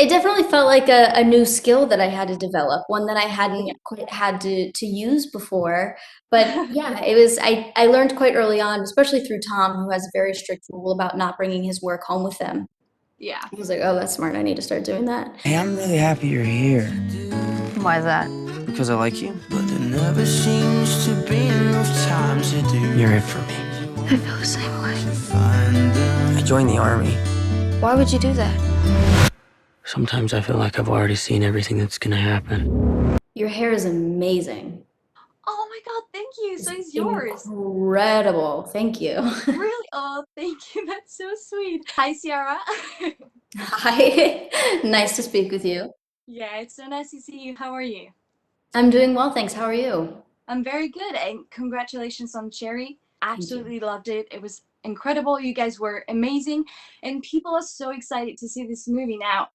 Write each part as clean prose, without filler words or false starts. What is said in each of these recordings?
It definitely felt like a new skill that I had to develop, one that I Yeah. hadn't quite had to use before. But yeah, I learned quite early on, especially through Tom, who has a very strict rule about not bringing his work home with him. Yeah. I was like, oh, that's smart. I need to start doing that. Hey, I'm really happy you're here. Why is that? Because I like you. But there never seems to be enough time to do. You're it for me. I feel the same way. I joined the army. Why would you do that? Sometimes I feel like I've already seen everything that's gonna happen. Your hair is amazing. Oh my God, thank you. So It's it's yours. incredible. Thank you. Really? Oh, thank you. That's so sweet. Hi, Ciara. Hi. Nice to speak with you. Yeah, it's so nice to see you. How are you? I'm doing well, thanks. How are you? I'm very good, and congratulations on Cherry. Thank you. Absolutely loved it. It was incredible. You guys were amazing, and people are so excited to see this movie now.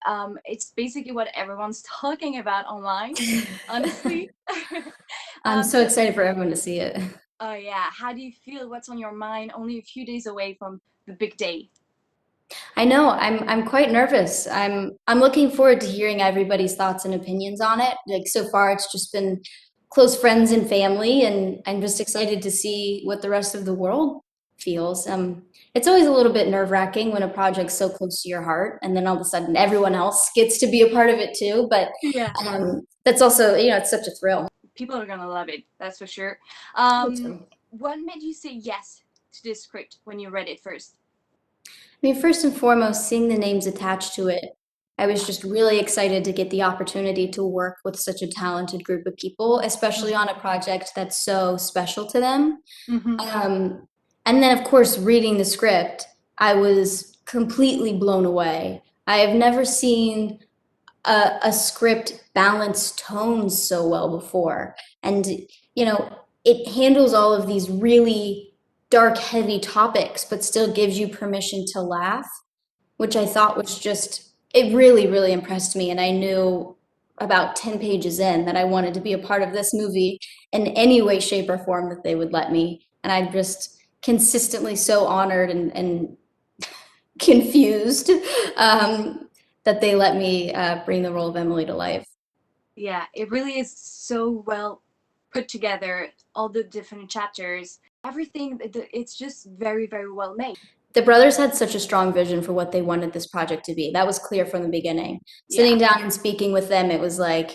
It's basically what everyone's talking about online, honestly. I'm so So, excited for everyone to see it. oh yeah, how do you feel? What's on your mind? Only a few days away from the big day. I know, I'm quite nervous. I'm looking forward to hearing everybody's thoughts and opinions on it. Like so far it's just been close friends and family, and I'm just excited to see what the rest of the world feels. It's always a little bit nerve-wracking when a project's so close to your heart and then all of a sudden everyone else gets to be a part of it too, but Yeah. that's also, it's such a thrill. People are gonna love it, that's for sure. I hope so. What made you say yes to this script when you read it first? I mean, first and foremost, seeing the names attached to it, I was just really excited to get the opportunity to work with such a talented group of people, especially on a project that's so special to them. Mm-hmm. Um, and then, of course, reading the script, I was completely blown away. I have never seen a script balance tones so well before. And, it handles all of these really dark, heavy topics, but still gives you permission to laugh, which I thought was just, it really, really impressed me. And I knew about 10 pages in that I wanted to be a part of this movie in any way, shape, or form that they would let me. And I'm just consistently so honored and confused that they let me bring the role of Emily to life. Yeah, it really is so well put together, all the different chapters, everything, it's just very, very well made. The brothers had such a strong vision for what they wanted this project to be. That was clear from the beginning. Yeah. Sitting down and speaking with them, it was like,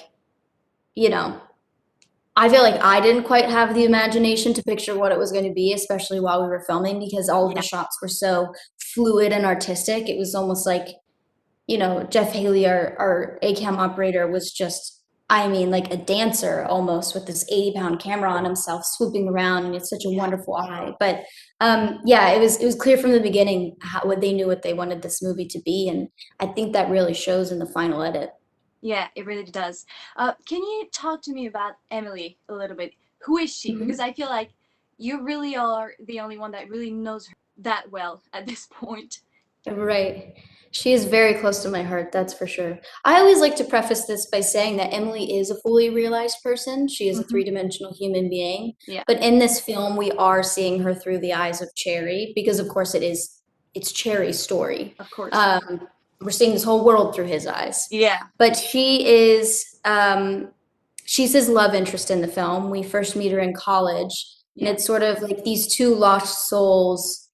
you know, I feel like I didn't quite have the imagination to picture what it was going to be, especially while we were filming, because all of the Yeah. shots were so fluid and artistic. It was almost like, Jeff Haley, our ACAM operator, was just, I mean, like a dancer almost with this 80-pound camera on himself, swooping around, and it's such a Yeah. wonderful eye. But yeah, it was clear from the beginning what they knew what they wanted this movie to be, and I think that really shows in the final edit. Yeah, it really does. Can you talk to me about Emily a little bit? Who is she? Because Mhm. I feel like you really are the only one that really knows her that well at this point. Right. She is very close to my heart, that's for sure. I always like to preface this by saying that Emily is a fully realized person. She is a Hmm. three-dimensional human being. Yeah, But in this film, we are seeing her through the eyes of Cherry, because of course it's Cherry's story. of course. We're seeing this whole world through his eyes. Yeah, But she's his love interest in the film. We first meet her in college, and yeah. it's sort of like these two lost souls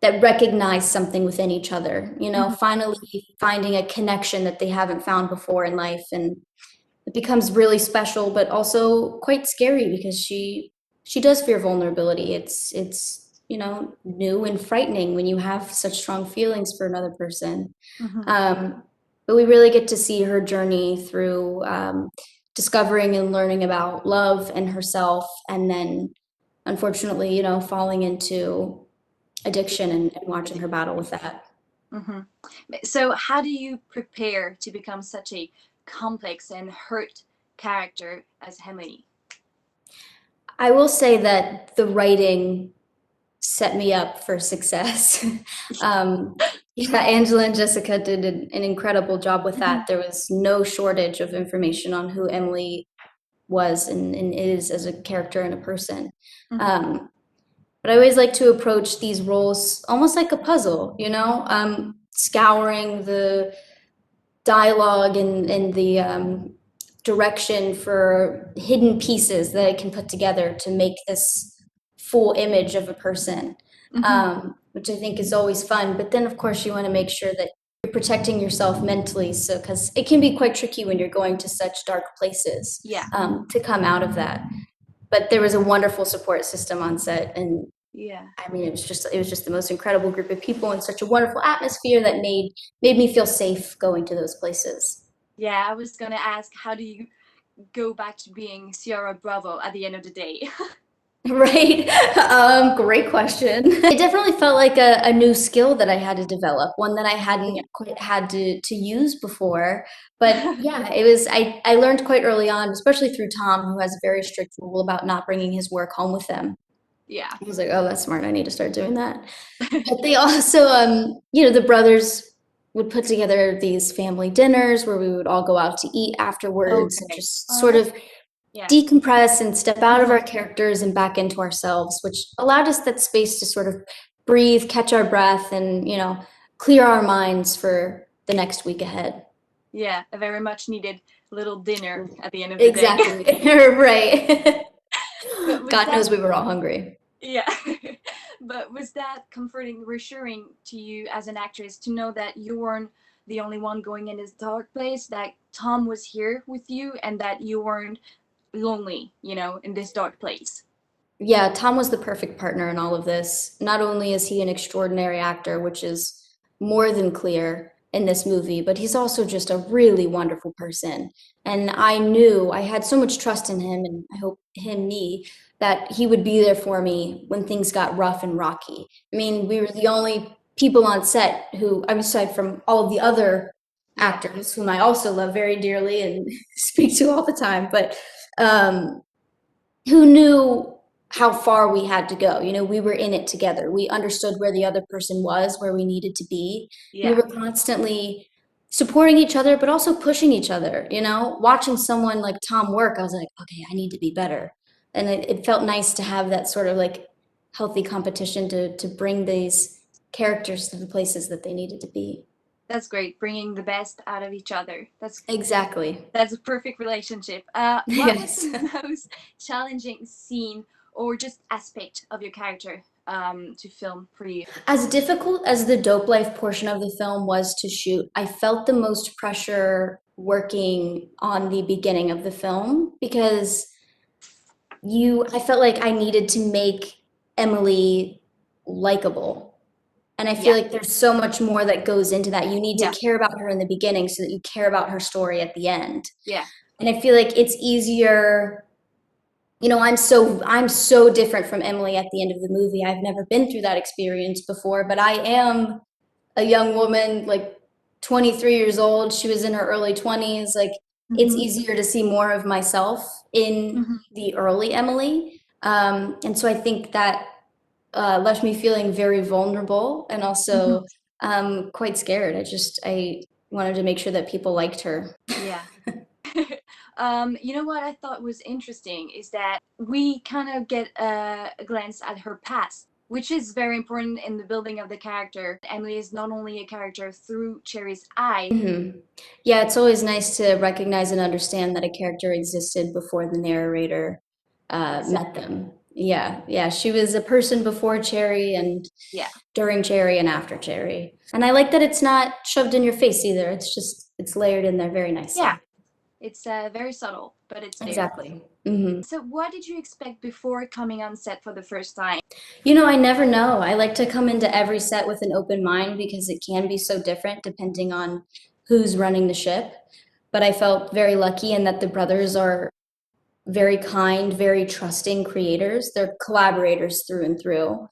that recognize something within each other, Hmm. finally finding a connection that they haven't found before in life. And it becomes really special, but also quite scary because she does fear vulnerability. It's new and frightening when you have such strong feelings for another person. Hmm. Um, but we really get to see her journey through discovering and learning about love and herself, and then unfortunately, falling into addiction and watching her battle with that. Hmm. So, how do you prepare to become such a complex and hurt character as Emily? I will say that the writing set me up for success. um, yeah, Angela and Jessica did an incredible job with that. Hmm. There was no shortage of information on who Emily was and is as a character and a person. Hmm. Um, but I always like to approach these roles almost like a puzzle, scouring dialogue and the direction for hidden pieces that it can put together to make this full image of a person, which I think is always fun. But then, of course, you want to make sure that you're protecting yourself mentally, so because it can be quite tricky when you're going to such dark places, Yeah. to come out of that. But there was a wonderful support system on set, and Yeah. I mean, it was just the most incredible group of people and such a wonderful atmosphere that made me feel safe going to those places. Yeah, I was gonna ask, how do you go back to being Ciara Bravo at the end of the day? Right. Great question. It definitely felt like a new skill that I had to develop, one that I hadn't quite had to use before. But yeah, it was, I learned quite early on, especially through Tom, who has a very strict rule about not bringing his work home with him. Yeah. I was like, oh, that's smart. I need to start doing that. But they also, the brothers would put together these family dinners where we would all go out to eat afterwards and Okay. just Oh, sort of yeah. decompress and step out of our characters and back into ourselves, which allowed us that space to sort of breathe, catch our breath, and, clear our minds for the next week ahead. Yeah, a very much needed little dinner at the end of the day. Exactly. Right. But was God that, knows we were all hungry. yeah. But was that comforting, reassuring to you as an actress to know that you weren't the only one going in this dark place, that Tom was here with you and that you weren't lonely, in this dark place? Yeah, Tom was the perfect partner in all of this. Not only is he an extraordinary actor, which is more than clear in this movie, but he's also just a really wonderful person. And I had so much trust in him, and I hope him, me, that he would be there for me when things got rough and rocky. I mean, we were the only people on set who, aside from all of the other actors, whom I also love very dearly and speak to all the time, but who knew how far we had to go. We were in it together. We understood where the other person was, where we needed to be. We Yeah. were constantly supporting each other, but also pushing each other. Watching someone like Tom work, I was like, okay, I need to be better. And it felt nice to have that sort of like healthy competition to bring these characters to the places that they needed to be. That's great, bringing the best out of each other. Exactly. That's a perfect relationship. What was Yes. the most challenging scene or just aspect of your character to film for you? As difficult as the dope life portion of the film was to shoot, I felt the most pressure working on the beginning of the film because I felt like I needed to make Emily likable. And I feel Yeah. like there's so much more that goes into that. You need to Yeah. care about her in the beginning so that you care about her story at the end. Yeah. And I feel like it's easier. I'm so different from Emily at the end of the movie. I've never been through that experience before, but I am a young woman, like 23 years old. She was in her early 20s. Like, it's easier to see more of myself in the early Emily. And so I think that left me feeling very vulnerable and also quite scared. I wanted to make sure that people liked her. Yeah. You know what I thought was interesting is that we kind of get a glance at her past, which is very important in the building of the character. Emily is not only a character through Cherry's eye. Yeah, it's always nice to recognize and understand that a character existed before the narrator met them. Yeah, she was a person before Cherry and Yeah. during Cherry and after Cherry. And I like that it's not shoved in your face either. It's layered in there very nicely. Yeah. It's very subtle, but it's there. Exactly. So what did you expect before coming on set for the first time? I never know. I like to come into every set with an open mind because it can be so different depending on who's running the ship. But I felt very lucky in that the brothers are very kind, very trusting creators. They're collaborators through and through.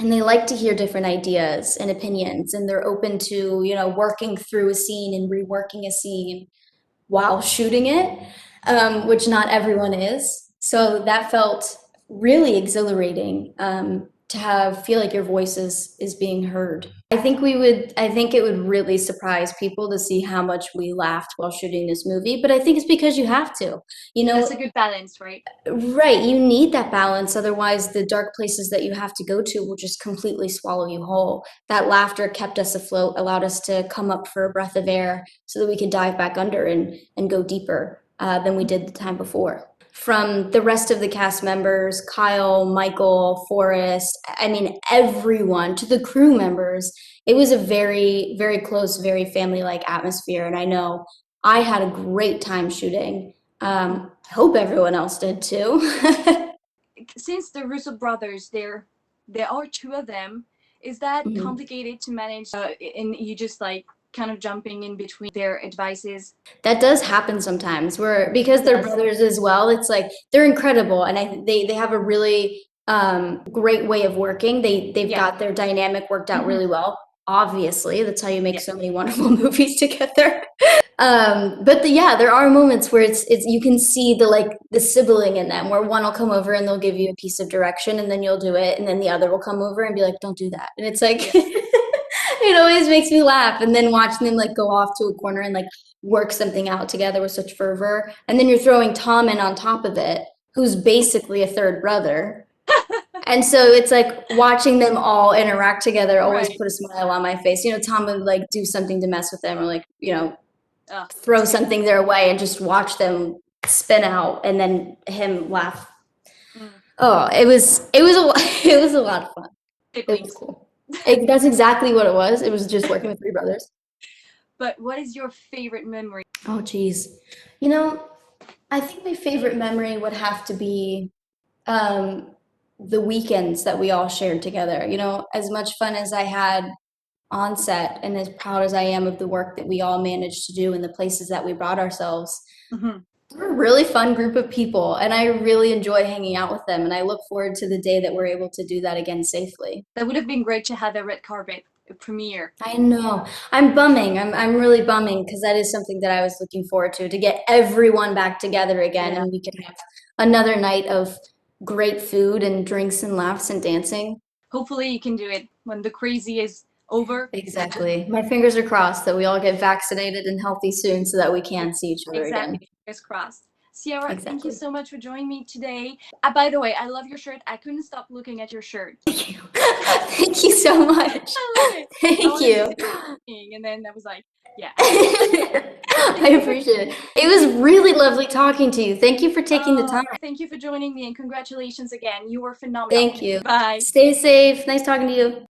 And they like to hear different ideas and opinions, and they're open to, working through a scene and reworking a scene while shooting it, which not everyone is. So that felt really exhilarating feel like your voice is being heard. I think it would really surprise people to see how much we laughed while shooting this movie, but I think it's because you have to. You know, That's a good balance, right? right, you need that balance, otherwise the dark places that you have to go to will just completely swallow you whole. That laughter kept us afloat, allowed us to come up for a breath of air so that we could dive back under and go deeper than we did the time before. From the rest of the cast members, Kyle, Michael, Forrest, I mean, everyone, to the crew members, it was a very, very close, very family-like atmosphere. And I know I had a great time shooting. I hope everyone else did too. Since the Russo brothers, there are two of them. Is that Mhm. complicated to manage? And you just like kind of jumping in between their advices. That does happen sometimes where because they're Yes. brothers as well, it's like they're incredible and they have a really great way of working. They've Yeah. got their dynamic worked out Mhm. really well. Obviously, that's how you make Yeah. so many wonderful movies together. But yeah, there are moments where it's you can see the sibling in them where one will come over and they'll give you a piece of direction and then you'll do it and then the other will come over and be like, don't do that. And it's like it always makes me laugh. And then watching them like go off to a corner and like work something out together with such fervor. And then you're throwing Tom in on top of it, who's basically a third brother. And so it's like watching them all interact together always Right. put a smile on my face. You know, Tom would like do something to mess with them or like, you know, Oh, throw something their way and just watch them spin out and then him laugh. Mm. Oh, it was a it was a lot of fun. It was Siblings. cool. That's exactly what it was. It was just working with three brothers. But what is your favorite memory? Oh, geez. You know, I think my favorite memory would have to be the weekends that we all shared together. You know, as much fun as I had on set and as proud as I am of the work that we all managed to do and the places that we brought ourselves, Mhm. we're a really fun group of people and I really enjoy hanging out with them and I look forward to the day that we're able to do that again safely. That would have been great to have a red carpet premiere. I know. I'm bumming. I'm really bumming because that is something that I was looking forward to get everyone back together again Yeah. and we could have another night of great food and drinks and laughs and dancing. Hopefully you can do it when the crazy is over. Exactly. My fingers are crossed that we all get vaccinated and healthy soon so that we can see each other again. Exactly. Fingers crossed. Ciara, thank you Exactly. so much for joining me today. By the way, I love your shirt. I couldn't stop looking at your shirt. Thank you. Thank you so much. I love it. I Thank wanted you. to say something, and then I was like, yeah. I appreciate it. It was really lovely talking to you. Thank you for taking the time. Thank you for joining me and congratulations again. You were phenomenal. Thank you. Bye. Stay safe. Nice talking to you.